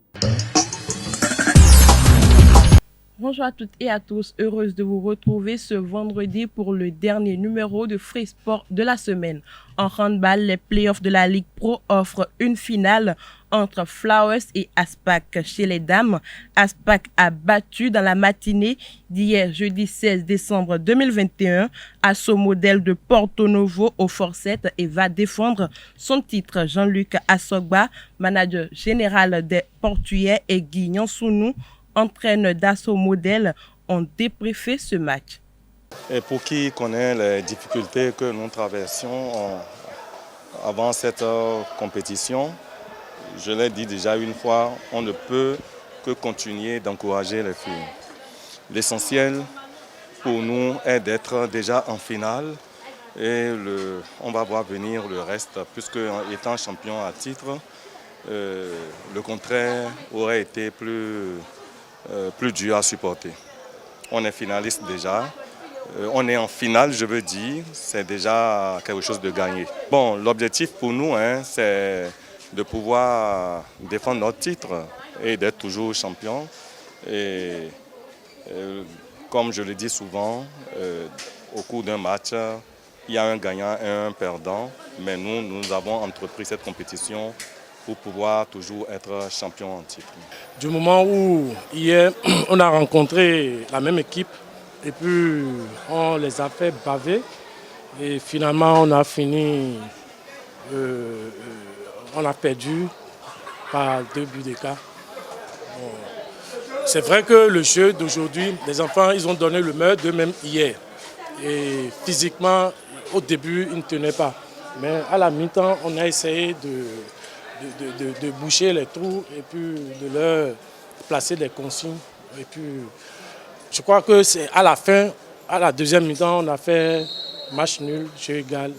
Bonjour à toutes et à tous, heureuse de vous retrouver ce vendredi pour le dernier numéro de Free Sport de la semaine. En handball, les playoffs de la Ligue Pro offrent une finale entre Flowers et Aspac. Chez les dames, Aspac a battu dans la matinée d'hier, jeudi 16 décembre 2021, Asso Modèle de Porto Novo au Forset et va défendre son titre. Jean-Luc Assogba, manager général des Portugais, et Guy Nyansounou, entraîneur d'Asso Modèle, ont débriefé ce match. Et pour qui connaît les difficultés que nous traversions avant cette compétition, je l'ai dit déjà une fois, on ne peut que continuer d'encourager les filles. L'essentiel pour nous est d'être déjà en finale et on va voir venir le reste, puisque étant champion à titre, le contraire aurait été plus dur à supporter. On est finaliste déjà. On est en finale, je veux dire, c'est déjà quelque chose de gagné. Bon, l'objectif pour nous, c'est de pouvoir défendre notre titre et d'être toujours champion. Et comme je le dis souvent, au cours d'un match, il y a un gagnant et un perdant, mais nous avons entrepris cette compétition pour pouvoir toujours être champion en titre. Du moment où hier, on a rencontré la même équipe, et puis on les a fait baver et finalement on a fini, on a perdu par 2 buts d'écart. Bon. C'est vrai que le jeu d'aujourd'hui, les enfants ils ont donné le meilleur d'eux-mêmes hier. Et physiquement, au début, ils ne tenaient pas. Mais à la mi-temps, on a essayé de boucher les trous et puis de leur placer des consignes. Et puis, je crois que c'est à la fin, à la deuxième mi-temps, on a fait match nul, jeu égal.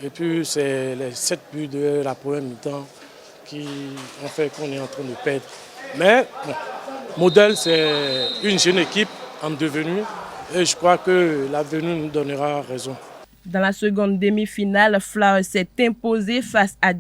Et puis c'est les 7 buts de la première mi-temps qui ont fait qu'on est en train de perdre. Mais bon, Modèle, c'est une jeune équipe en devenue et je crois que l'avenir nous donnera raison. Dans la seconde demi-finale, Flowers s'est imposé face à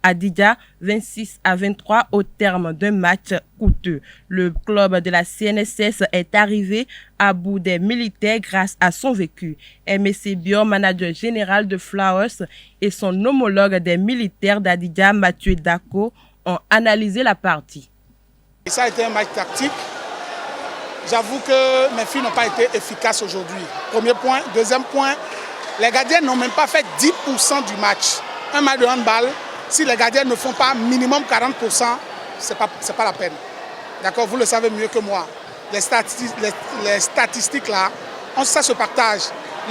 Adidja 26-23 au terme d'un match coûteux. Le club de la CNSS est arrivé à bout des militaires grâce à son vécu. Aimé Sébior, manager général de Flowers, et son homologue des militaires d'Adidja, Mathieu Dako, ont analysé la partie. Ça a été un match tactique. J'avoue que mes filles n'ont pas été efficaces aujourd'hui. Premier point. Deuxième point, les gardiens n'ont même pas fait 10% du match. Un match de handball, si les gardiens ne font pas minimum 40%, ce n'est pas la peine. D'accord, vous le savez mieux que moi. Les statistiques là, ça se partage.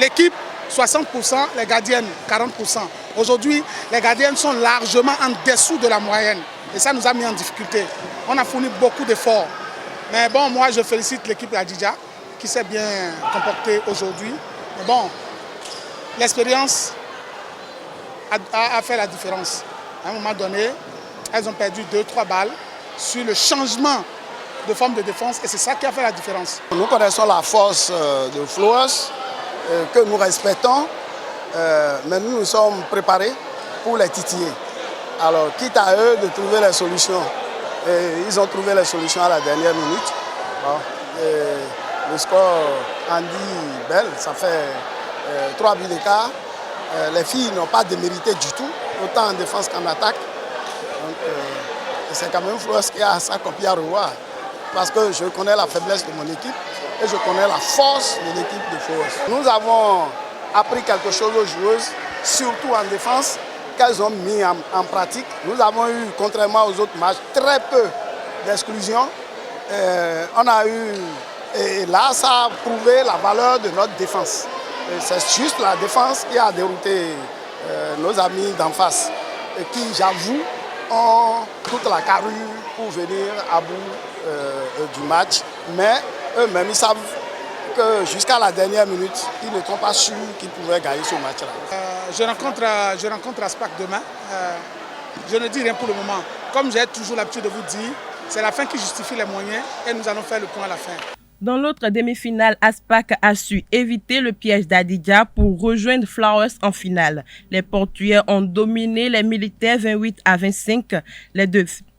L'équipe, 60%, les gardiennes, 40%. Aujourd'hui, les gardiennes sont largement en dessous de la moyenne. Et ça nous a mis en difficulté. On a fourni beaucoup d'efforts. Mais bon, moi, je félicite l'équipe d'Adidja qui s'est bien comportée aujourd'hui. Mais bon, l'expérience a fait la différence. À un moment donné, elles ont perdu 2-3 balles sur le changement de forme de défense et c'est ça qui a fait la différence. Nous connaissons la force de Flowers, que nous respectons, mais nous nous sommes préparés pour les titiller. Alors, quitte à eux de trouver les solutions. Et ils ont trouvé les solutions à la dernière minute. Bon, le score en dit belle, ça fait 3 buts d'écart. Les filles n'ont pas démérité du tout, autant en défense qu'en attaque. Donc, c'est quand même Flowers qui a sa copie à revoir. Parce que je connais la faiblesse de mon équipe et je connais la force de l'équipe de Flowers. Nous avons appris quelque chose aux joueuses, surtout en défense, qu'elles ont mis en pratique. Nous avons eu, contrairement aux autres matchs, très peu d'exclusion. On a eu, et là, ça a prouvé la valeur de notre défense. C'est juste la défense qui a dérouté nos amis d'en face, et qui, j'avoue, ont toute la carrure pour venir à bout du match. Mais eux-mêmes, ils savent que jusqu'à la dernière minute, ils n'étaient pas sûrs qu'ils pouvaient gagner ce match-là. Je rencontre Aspac demain. Je ne dis rien pour le moment. Comme j'ai toujours l'habitude de vous dire, c'est la fin qui justifie les moyens et nous allons faire le point à la fin. Dans l'autre demi-finale, Aspac a su éviter le piège d'Adidja pour rejoindre Flowers en finale. Les Portugais ont dominé les Militaires 28-25.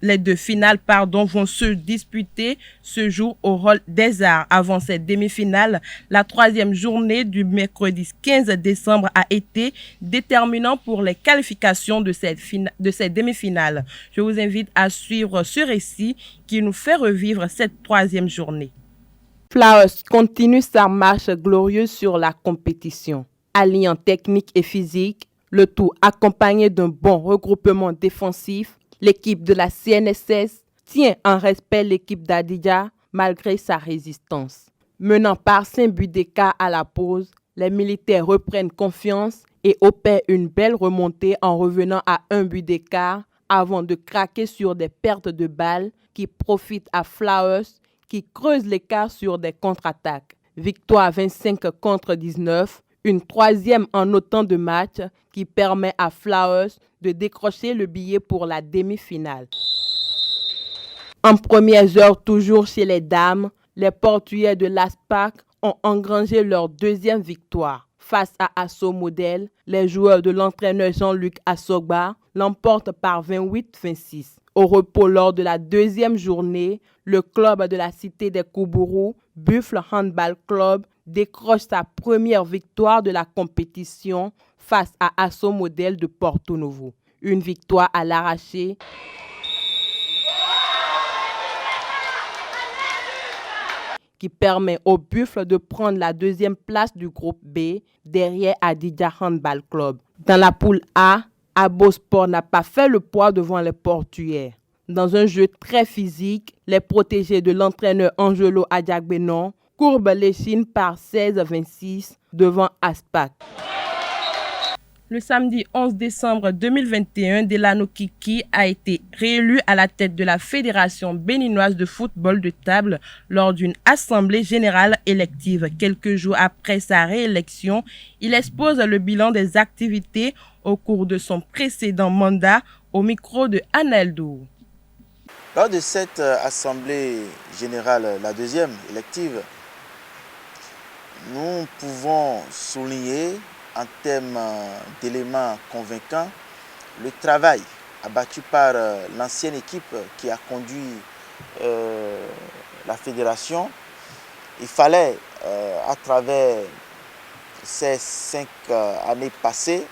Les deux finales vont se disputer ce jour au Hall des Arts. Avant cette demi-finale, la troisième journée du mercredi 15 décembre a été déterminante pour les qualifications de cette demi-finale. Je vous invite à suivre ce récit qui nous fait revivre cette troisième journée. Flowers continue sa marche glorieuse sur la compétition. Alliant technique et physique, le tout accompagné d'un bon regroupement défensif, l'équipe de la CNSS tient en respect l'équipe d'Adidja malgré sa résistance. Menant par 5 buts d'écart à la pause, les Militaires reprennent confiance et opèrent une belle remontée en revenant à 1 but d'écart avant de craquer sur des pertes de balles qui profitent à Flowers qui creuse l'écart sur des contre-attaques. Victoire 25-19, une troisième en autant de matchs qui permet à Flowers de décrocher le billet pour la demi-finale. En premières heures, toujours chez les dames, les Portugais de l'Aspac ont engrangé leur deuxième victoire. Face à Asso Model, les joueurs de l'entraîneur Jean-Luc Assogba l'emportent par 28-26. Au repos lors de la deuxième journée, le club de la cité des Koubourou, Buffle Handball Club, décroche sa première victoire de la compétition face à Asso Model de Porto Novo. Une victoire à l'arraché qui permet au Buffle de prendre la deuxième place du groupe B derrière Adidja Handball Club. Dans la poule A, Abo Sport n'a pas fait le poids devant les Portugais. Dans un jeu très physique, les protégés de l'entraîneur Angelo Adjagbenon courbent les Chines par 16-26 devant Aspac. Le samedi 11 décembre 2021, Delano Kiki a été réélu à la tête de la Fédération béninoise de football de table lors d'une assemblée générale élective. Quelques jours après sa réélection, il expose le bilan des activités au cours de son précédent mandat au micro de Aneldo. Lors de cette assemblée générale, la deuxième élective, nous pouvons souligner en termes d'éléments convaincants le travail abattu par l'ancienne équipe qui a conduit la fédération. Il fallait, à travers ces 5 années passées,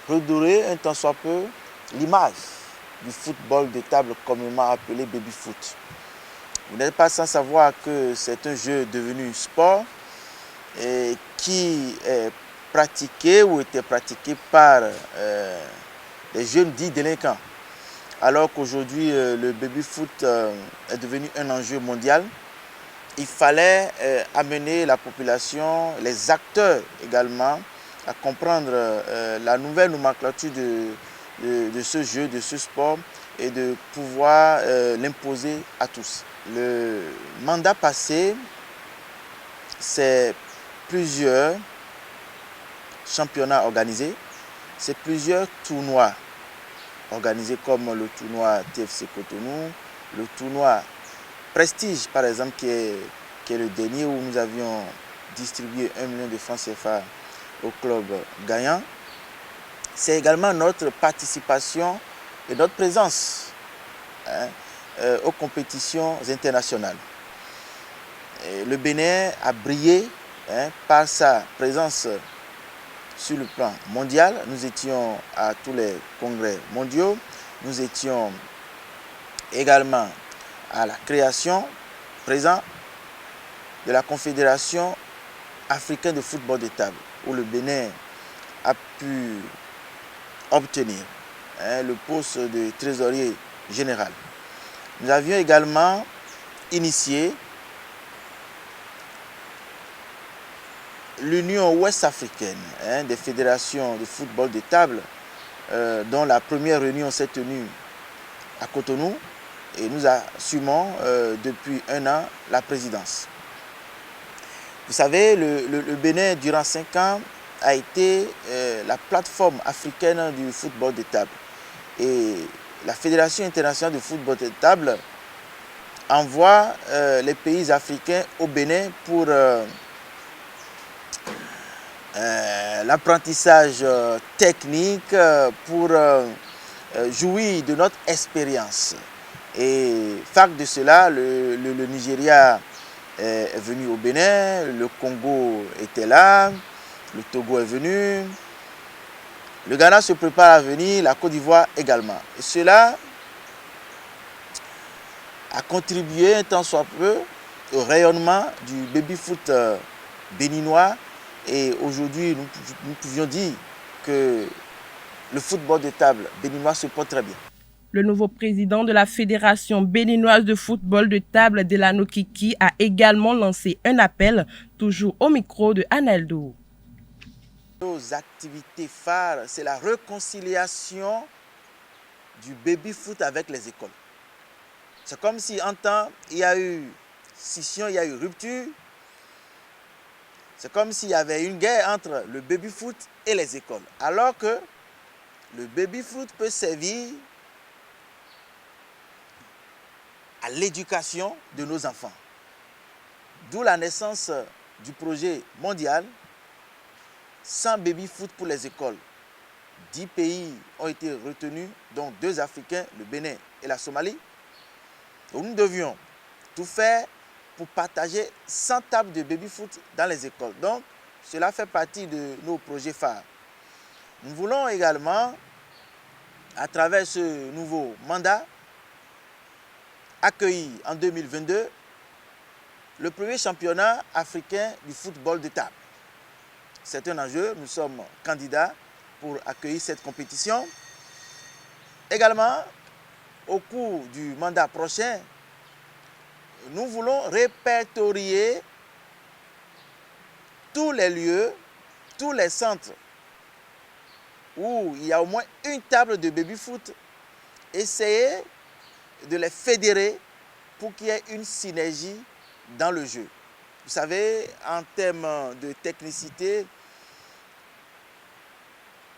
redorer un tant soit peu l'image du football de table communément appelé baby-foot. Vous n'êtes pas sans savoir que c'est un jeu devenu sport et qui est pratiqué ou était pratiqué par les jeunes dits délinquants. Alors qu'aujourd'hui, le baby-foot est devenu un enjeu mondial, il fallait amener la population, les acteurs également, à comprendre la nouvelle nomenclature de ce jeu, de ce sport, et de pouvoir l'imposer à tous. Le mandat passé, c'est plusieurs championnats organisés, c'est plusieurs tournois organisés comme le tournoi TFC Cotonou, le tournoi Prestige par exemple qui est le dernier où nous avions distribué 1 million de francs CFA au club gagnant. C'est également notre participation et notre présence aux compétitions internationales. Et le Bénin a brillé par sa présence sur le plan mondial. Nous étions à tous les congrès mondiaux. Nous étions également à la création, présent, de la Confédération africaine de football de table, où le Bénin a pu obtenir le poste de trésorier général. Nous avions également initié l'Union ouest-africaine des fédérations de football de table, dont la première réunion s'est tenue à Cotonou, et nous assumons depuis 1 an la présidence. Vous savez, le Bénin, durant 5 ans, a été la plateforme africaine du football de table. Et la Fédération internationale de football de table envoie les pays africains au Bénin pour l'apprentissage technique, pour jouir de notre expérience. Et fac de cela, le Nigeria est venu au Bénin, le Congo était là, le Togo est venu, le Ghana se prépare à venir, la Côte d'Ivoire également. Et cela a contribué un tant soit peu au rayonnement du baby-foot béninois. Et aujourd'hui, nous pouvions dire que le football de table béninois se porte très bien. Le nouveau président de la Fédération béninoise de football de table, Delano Kiki, a également lancé un appel, toujours au micro de Aneldo. Nos activités phares, c'est la réconciliation du baby-foot avec les écoles. C'est comme si en temps, il y a eu scission, il y a eu rupture. C'est comme s'il y avait une guerre entre le baby-foot et les écoles. Alors que le baby-foot peut servir à l'éducation de nos enfants. D'où la naissance du projet mondial 100 baby-foot pour les écoles. 10 pays ont été retenus, dont 2 Africains, le Bénin et la Somalie. Donc nous devions tout faire pour partager 100 tables de baby-foot dans les écoles. Donc cela fait partie de nos projets phares. Nous voulons également, à travers ce nouveau mandat, accueillir en 2022 le premier championnat africain du football de table. C'est un enjeu, nous sommes candidats pour accueillir cette compétition. Également, au cours du mandat prochain, nous voulons répertorier tous les lieux, tous les centres où il y a au moins une table de baby-foot, essayer de les fédérer pour qu'il y ait une synergie dans le jeu. Vous savez, en termes de technicité,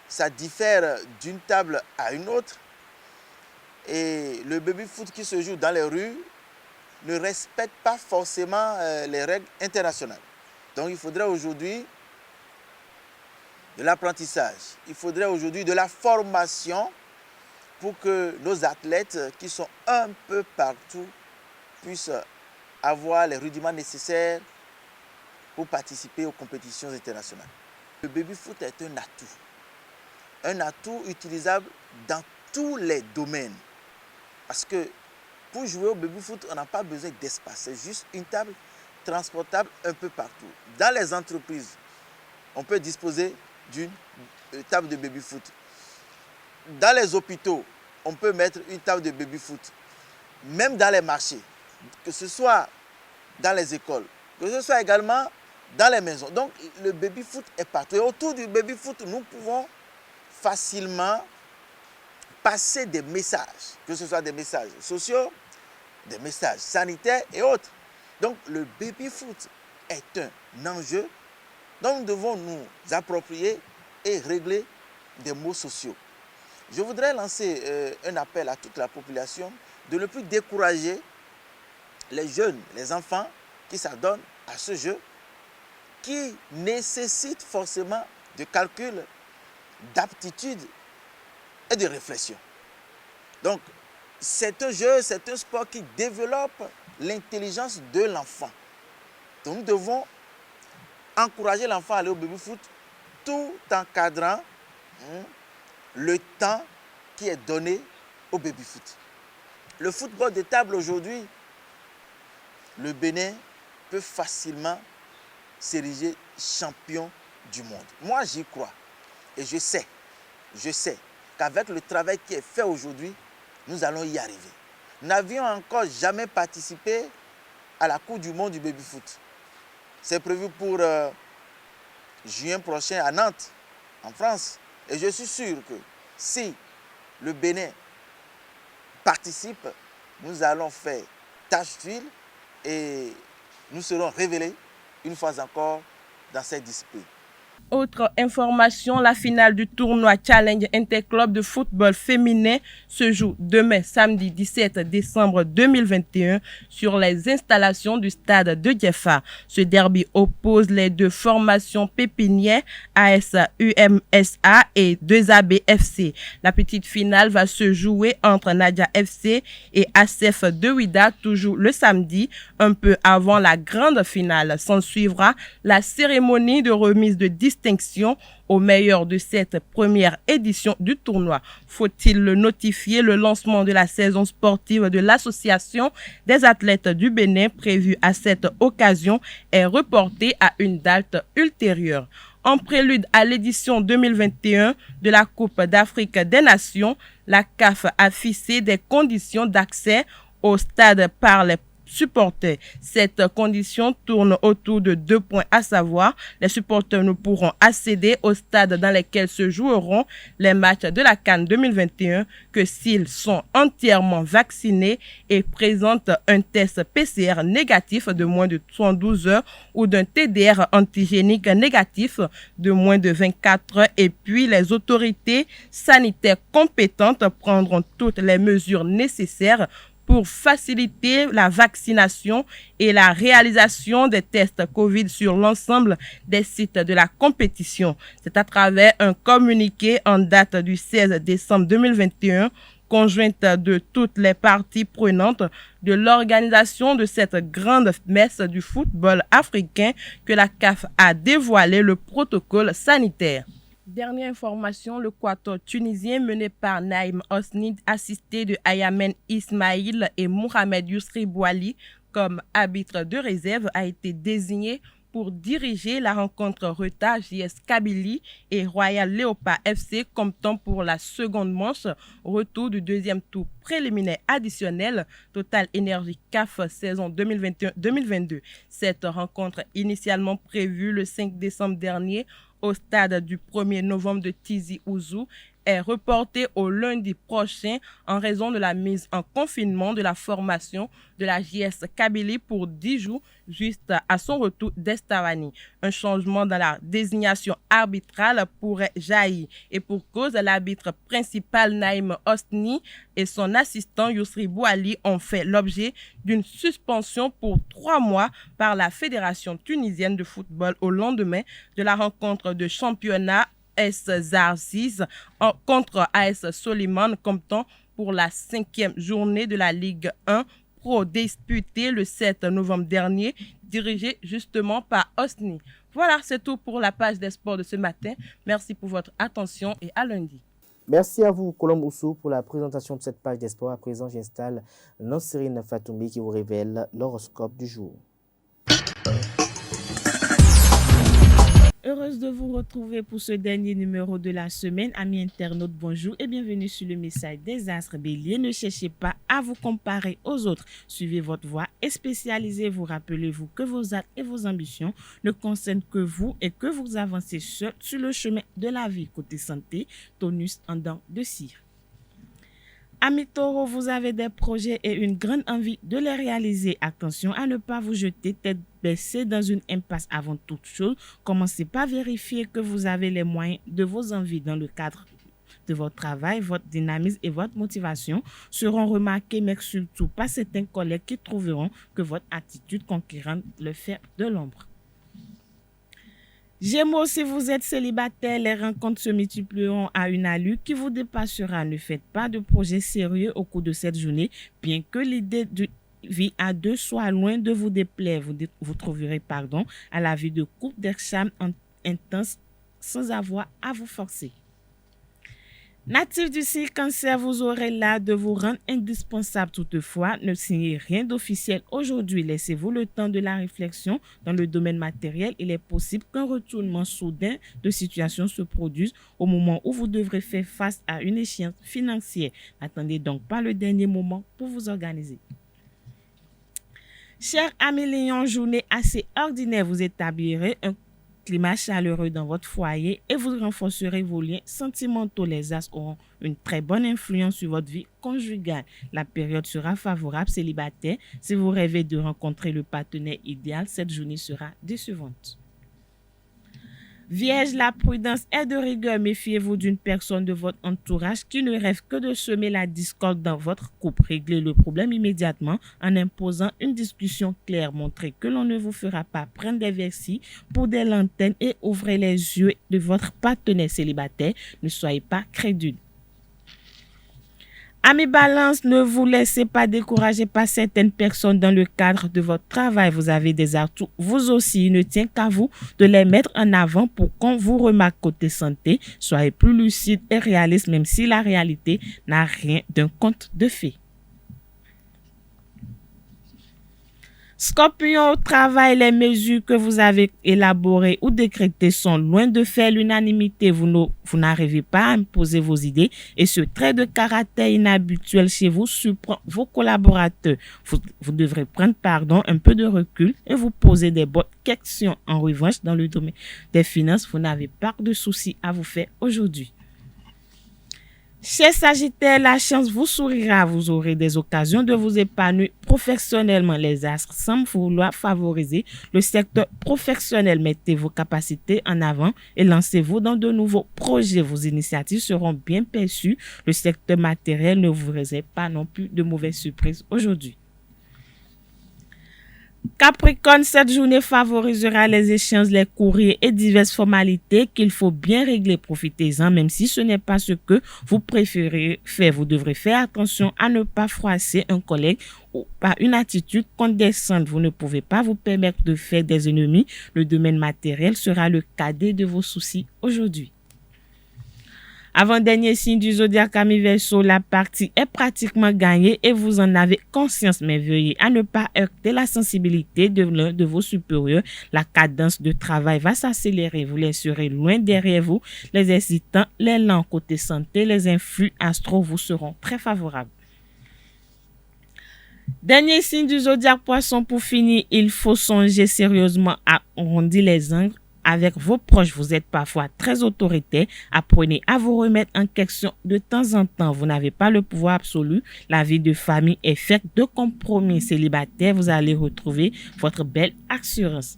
ça diffère d'une table à une autre. Et le baby-foot qui se joue dans les rues ne respecte pas forcément les règles internationales. Donc il faudrait aujourd'hui de l'apprentissage, il faudrait aujourd'hui de la formation pour que nos athlètes qui sont un peu partout puissent avoir les rudiments nécessaires pour participer aux compétitions internationales. Le baby-foot est un atout utilisable dans tous les domaines. Parce que pour jouer au baby-foot, on n'a pas besoin d'espace, c'est juste une table transportable un peu partout. Dans les entreprises, on peut disposer d'une table de baby-foot. Dans les hôpitaux, on peut mettre une table de baby-foot. Même dans les marchés, que ce soit dans les écoles, que ce soit également dans les maisons. Donc le baby-foot est partout. Et autour du baby-foot, nous pouvons facilement passer des messages, que ce soit des messages sociaux, des messages sanitaires et autres. Donc le baby-foot est un enjeu dont nous devons nous approprier et régler des maux sociaux. Je voudrais lancer un appel à toute la population de ne plus décourager les jeunes, les enfants qui s'adonnent à ce jeu qui nécessite forcément de calcul, d'aptitude et de réflexion. Donc, c'est un jeu, c'est un sport qui développe l'intelligence de l'enfant. Donc, nous devons encourager l'enfant à aller au baby-foot tout en encadrant le temps qui est donné au baby-foot. Le football de table aujourd'hui, le Bénin peut facilement s'ériger champion du monde. Moi, j'y crois et je sais qu'avec le travail qui est fait aujourd'hui, nous allons y arriver. Nous n'avions encore jamais participé à la Coupe du monde du baby-foot. C'est prévu pour juin prochain à Nantes, en France. Et je suis sûr que si le Bénin participe, nous allons faire tache d'huile et nous serons révélés une fois encore dans cette discipline. Autre information, la finale du tournoi Challenge Interclub de football féminin se joue demain, samedi 17 décembre 2021, sur les installations du stade de Diefa. Ce derby oppose les deux formations pépinières, AS UMSA et 2AB FC. La petite finale va se jouer entre Nadia FC et ASF de Ouida, toujours le samedi, un peu avant la grande finale. S'en suivra la cérémonie de remise de distinction au meilleur de cette première édition du tournoi. Faut-il le notifier, le lancement de la saison sportive de l'Association des athlètes du Bénin prévu à cette occasion est reporté à une date ultérieure. En prélude à l'édition 2021 de la Coupe d'Afrique des Nations, la CAF a fixé des conditions d'accès au stade par les supporters. Cette condition tourne autour de 2 points, à savoir, les supporters ne pourront accéder au stade dans lequel se joueront les matchs de la CAN 2021 que s'ils sont entièrement vaccinés et présentent un test PCR négatif de moins de 112 heures ou d'un TDR antigénique négatif de moins de 24 heures. Et puis, les autorités sanitaires compétentes prendront toutes les mesures nécessaires pour faciliter la vaccination et la réalisation des tests COVID sur l'ensemble des sites de la compétition. C'est à travers un communiqué en date du 16 décembre 2021, conjointe de toutes les parties prenantes de l'organisation de cette grande messe du football africain, que la CAF a dévoilé le protocole sanitaire. Dernière information, le quatuor tunisien mené par Naïm Hosni, assisté de Ayamen Ismail et Mohamed Yousri Bouali comme arbitre de réserve, a été désigné pour diriger la rencontre Reta JS Kabylie et Royal Léopard FC comme temps pour la seconde manche, retour du deuxième tour préliminaire additionnel Total Énergie CAF saison 2021-2022. Cette rencontre initialement prévue le 5 décembre dernier au stade du 1er novembre de Tizi Ouzou est reportée au lundi prochain en raison de la mise en confinement de la formation de la JS Kabylie pour 10 jours juste à son retour d'Estavani. Un changement dans la désignation arbitrale pourrait jaillir et pour cause, l'arbitre principal Naïm Hosni et son assistant Yousri Bouali ont fait l'objet d'une suspension pour 3 mois par la Fédération tunisienne de football au lendemain de la rencontre de championnat AS Zarziz contre AS Soliman comme temps pour la 5e journée de la Ligue 1 Pro disputée le 7 novembre dernier, dirigée justement par Hosni. Voilà, c'est tout pour la page des sports de ce matin. Merci pour votre attention et à lundi. Merci à vous, Colombe Oussou, pour la présentation de cette page des sports. À présent, j'installe Nansirine Fatoumi qui vous révèle l'horoscope du jour. Heureuse de vous retrouver pour ce dernier numéro de la semaine. Amis internautes, bonjour et bienvenue sur le message des astres béliers. Ne cherchez pas à vous comparer aux autres. Suivez votre voie et spécialisez-vous. Rappelez-vous que vos actes et vos ambitions ne concernent que vous et que vous avancez seul sur le chemin de la vie. Côté santé, tonus en dents de cire. Amis taureaux, vous avez des projets et une grande envie de les réaliser. Attention à ne pas vous jeter tête baissée dans une impasse avant toute chose. Commencez par vérifier que vous avez les moyens de vos envies dans le cadre de votre travail. Votre dynamisme et votre motivation seront remarqués, mais surtout pas certains collègues qui trouveront que votre attitude conquérante le fait de l'ombre. Gémeaux, si vous êtes célibataire, les rencontres se multiplieront à une allure qui vous dépassera. Ne faites pas de projets sérieux au cours de cette journée, bien que l'idée de vie à deux soit loin de vous déplaire. Vous trouverez à la vie de couple des charmes intenses sans avoir à vous forcer. Natif du signe Cancer, vous aurez l'art de vous rendre indispensable. Toutefois, ne signez rien d'officiel aujourd'hui. Laissez-vous le temps de la réflexion. Dans le domaine matériel, il est possible qu'un retournement soudain de situation se produise au moment où vous devrez faire face à une échéance financière. N'attendez donc pas le dernier moment pour vous organiser. Chers amis Lions, journée assez ordinaire, vous établirez un climat chaleureux dans votre foyer et vous renforcerez vos liens sentimentaux. Les astres auront une très bonne influence sur votre vie conjugale. La période sera favorable célibataire. Si vous rêvez de rencontrer le partenaire idéal, cette journée sera décevante. Vierge, la prudence est de rigueur. Méfiez-vous d'une personne de votre entourage qui ne rêve que de semer la discorde dans votre couple. Réglez le problème immédiatement en imposant une discussion claire. Montrez que l'on ne vous fera pas prendre des vessies pour des lanternes et ouvrez les yeux de votre partenaire célibataire. Ne soyez pas crédule. Amis Balance, ne vous laissez pas décourager par certaines personnes dans le cadre de votre travail. Vous avez des atouts, vous aussi. Il ne tient qu'à vous de les mettre en avant pour qu'on vous remarque côté santé. Soyez plus lucide et réaliste, même si la réalité n'a rien d'un conte de fées. Scorpion, au travail, les mesures que vous avez élaborées ou décrétées sont loin de faire l'unanimité. Vous n'arrivez pas à imposer vos idées et ce trait de caractère inhabituel chez vous surprend vos collaborateurs. Vous devrez prendre un peu de recul et vous poser des bonnes questions. En revanche, dans le domaine des finances, vous n'avez pas de soucis à vous faire aujourd'hui. Chez Sagittaire, la chance vous sourira, vous aurez des occasions de vous épanouir professionnellement. Les astres semblent vouloir favoriser le secteur professionnel. Mettez vos capacités en avant et lancez-vous dans de nouveaux projets. Vos initiatives seront bien perçues. Le secteur matériel ne vous réserve pas non plus de mauvaises surprises aujourd'hui. Capricorne, cette journée favorisera les échanges, les courriers et diverses formalités qu'il faut bien régler. Profitez-en, même si ce n'est pas ce que vous préférez faire. Vous devrez faire attention à ne pas froisser un collègue ou par une attitude condescendante. Vous ne pouvez pas vous permettre de faire des ennemis. Le domaine matériel sera le cadet de vos soucis aujourd'hui. Avant-dernier signe du zodiaque Amis Verseau, la partie est pratiquement gagnée et vous en avez conscience, mais veuillez à ne pas heurter la sensibilité de l'un de vos supérieurs. La cadence de travail va s'accélérer, vous laisserez loin derrière vous les hésitants, les lents. Côté santé, les influx astro vous seront très favorables. Dernier signe du zodiaque Poisson, pour finir, il faut songer sérieusement à arrondir les angles. Avec vos proches, vous êtes parfois très autoritaire. Apprenez à vous remettre en question de temps en temps. Vous n'avez pas le pouvoir absolu. La vie de famille est faite de compromis. Célibataire, vous allez retrouver votre belle assurance.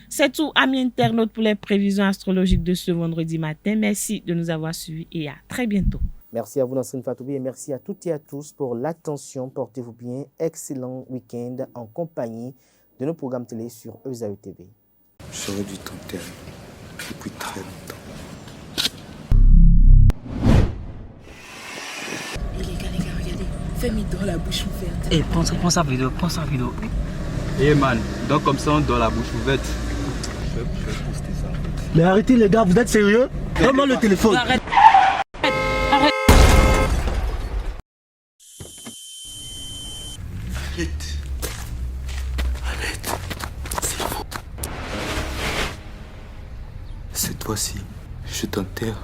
C'est tout, amis internautes, pour les prévisions astrologiques de ce vendredi matin. Merci de nous avoir suivis et à très bientôt. Merci à vous, Nasrine Fatoubi, et merci à toutes et à tous pour l'attention. Portez-vous bien. Excellent week-end en compagnie de nos programmes télé sur ESAE TV. J'aurais dû t'enterrer depuis très longtemps. Les gars, regardez. Fais-moi dans la bouche ouverte. Eh, prends sa vidéo. Eh man, donc comme ça on doit la bouche ouverte. Je vais poster ça. Mais arrêtez les gars, vous êtes sérieux? Donne-moi le téléphone. Arrête. Cette fois-ci, je t'enterre